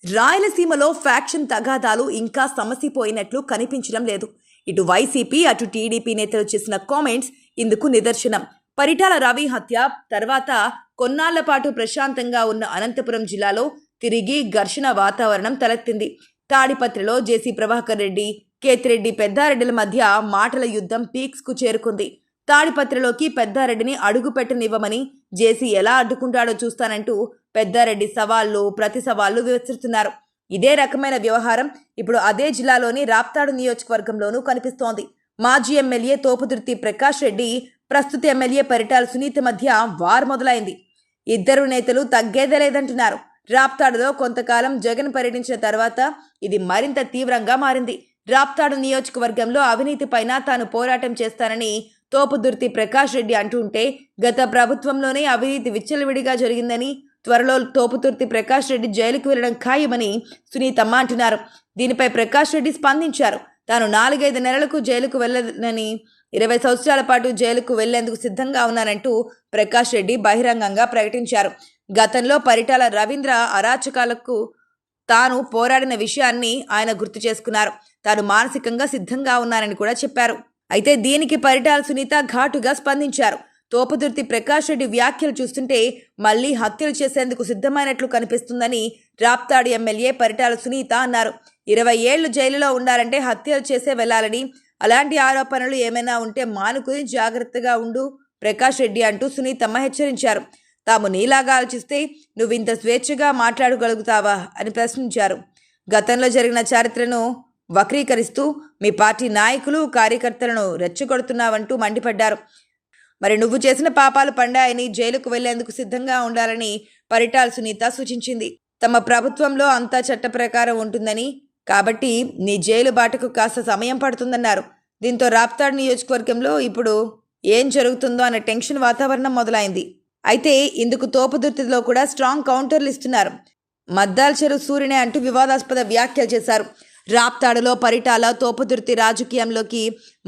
రాయలసీమలో ఫ్యాక్షన్ తగాదాలు ఇంకా సమసిపోయినట్లు కనిపించడం లేదు. ఇటు వైసీపీ అటు టీడీపీ నేతలు చేసిన కామెంట్స్ ఇందుకు నిదర్శనం. పరిటాల రవి హత్య తర్వాత కొన్నాళ్ల పాటు ప్రశాంతంగా ఉన్న అనంతపురం జిల్లాలో తిరిగి ఘర్షణ వాతావరణం తలెత్తింది. తాడిపత్రిలో జేసీ ప్రభాకర్ రెడ్డి, కేతిరెడ్డి పెద్దారెడ్డిల మధ్య మాటల యుద్ధం పీక్స్కు చేరుకుంది. తాడిపత్రిలోకి పెద్దారెడ్డిని అడుగు పెట్టనివ్వమని జేసీ ఎలా అడ్డుకుంటాడో చూస్తానంటూ పెద్దారెడ్డి సవాళ్లు ప్రతి సవాళ్లు వివరిస్తున్నారు. ఇదే రకమైన వ్యవహారం ఇప్పుడు అదే జిల్లాలోని రాప్తాడు నియోజకవర్గంలోనూ కనిపిస్తోంది. మాజీ ఎమ్మెల్యే తోపుదుర్తి ప్రకాష్ రెడ్డి, ప్రస్తుత ఎమ్మెల్యే పరిటాల సునీత మధ్య వార్ మొదలైంది. ఇద్దరు నేతలు తగ్గేదే లేదంటున్నారు. రాప్తాడులో కొంతకాలం జగన్ పర్యటించిన తర్వాత ఇది మరింత తీవ్రంగా మారింది. రాప్తాడు నియోజకవర్గంలో అవినీతిపైన తాను పోరాటం చేస్తానని తోపుదుర్తి ప్రకాష్ రెడ్డి అంటుంటే, గత ప్రభుత్వంలోనే అవినీతి విచ్చలవిడిగా జరిగిందని, త్వరలో తోపుదుర్తి ప్రకాష్ రెడ్డి జైలుకు వెళ్లడం ఖాయమని సునీతమ్మ అంటున్నారు. దీనిపై ప్రకాష్ రెడ్డి స్పందించారు. తాను 4-5 నెలలకు జైలుకు వెళ్లనని, 20 సంవత్సరాల పాటు జైలుకు వెళ్లేందుకు సిద్ధంగా ఉన్నానంటూ ప్రకాష్ రెడ్డి బహిరంగంగా ప్రకటించారు. గతంలో పరిటాల రవీంద్ర అరాచకాలకు తాను పోరాడిన విషయాన్ని ఆయన గుర్తు చేసుకున్నారు. తాను మానసికంగా సిద్ధంగా ఉన్నానని కూడా చెప్పారు. అయితే దీనికి పరిటాల సునీత ఘాటుగా స్పందించారు. తోపుదుర్తి ప్రకాష్ రెడ్డి వ్యాఖ్యలు చూస్తుంటే మళ్లీ హత్యలు చేసేందుకు సిద్ధమైనట్లు కనిపిస్తుందని రాప్తాడు ఎమ్మెల్యే పరిటాల సునీత అన్నారు. 20 ఏళ్లు జైలులో ఉండాలంటే హత్యలు చేసే వెళ్లాలని, అలాంటి ఆరోపణలు ఏమైనా ఉంటే మానుకుని జాగ్రత్తగా ఉండు ప్రకాష్ రెడ్డి అంటూ సునీతమ్మ హెచ్చరించారు. తాము నీలాగా ఆలోచిస్తే నువ్వింత స్వేచ్ఛగా మాట్లాడగలుగుతావా అని ప్రశ్నించారు. గతంలో జరిగిన చరిత్రను వక్రీకరిస్తూ మీ పార్టీ నాయకులు కార్యకర్తలను రెచ్చగొడుతున్నావంటూ మండిపడ్డారు. మరి నువ్వు చేసిన పాపాలు పండాయని, జైలుకు వెళ్లేందుకు సిద్ధంగా ఉండాలని పరిటాల సునీత సూచించింది. తమ ప్రభుత్వంలో అంతా చట్ట ప్రకారం ఉంటుందని, కాబట్టి నీ జైలు బాటకు కాస్త సమయం పడుతుందన్నారు. దీంతో రాప్తాడు నియోజకవర్గంలో ఇప్పుడు ఏం జరుగుతుందో అనే టెన్షన్ వాతావరణం మొదలైంది. అయితే ఇందుకు తోపుదుర్తిలో కూడా స్ట్రాంగ్ కౌంటర్లు ఇస్తున్నారు. మద్దాల చెరువు సూర్యనే అంటూ వివాదాస్పద వ్యాఖ్యలు చేశారు. రాప్తాడులో పరిటాల తోపుదుర్తి రాజకీయంలోకి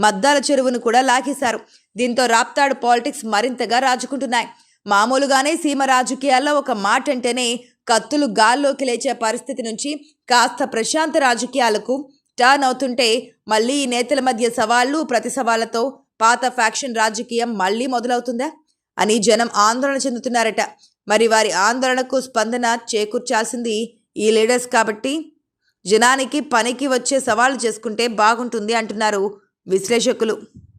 మద్దాల చెరువును కూడా లాగేశారు. దీంతో రాప్తాడు పాలిటిక్స్ మరింతగా రాజుకుంటున్నాయి. మామూలుగానే సీమ రాజకీయాల్లో ఒక మాట అంటేనే కత్తులు గాల్లోకి లేచే పరిస్థితి నుంచి కాస్త ప్రశాంత రాజకీయాలకు టర్న్ అవుతుంటే, మళ్ళీ ఈ నేతల మధ్య సవాళ్లు ప్రతి సవాళ్లతో పాత ఫ్యాక్షన్ రాజకీయం మళ్లీ మొదలవుతుందా అని జనం ఆందోళన చెందుతున్నారట. మరి వారి ఆందోళనకు స్పందన చేకూర్చాల్సింది ఈ లీడర్స్ కాబట్టి జనానికి పనికి వచ్చే సవాళ్లు చేసుకుంటే బాగుంటుంది అంటున్నారు విశ్లేషకులు.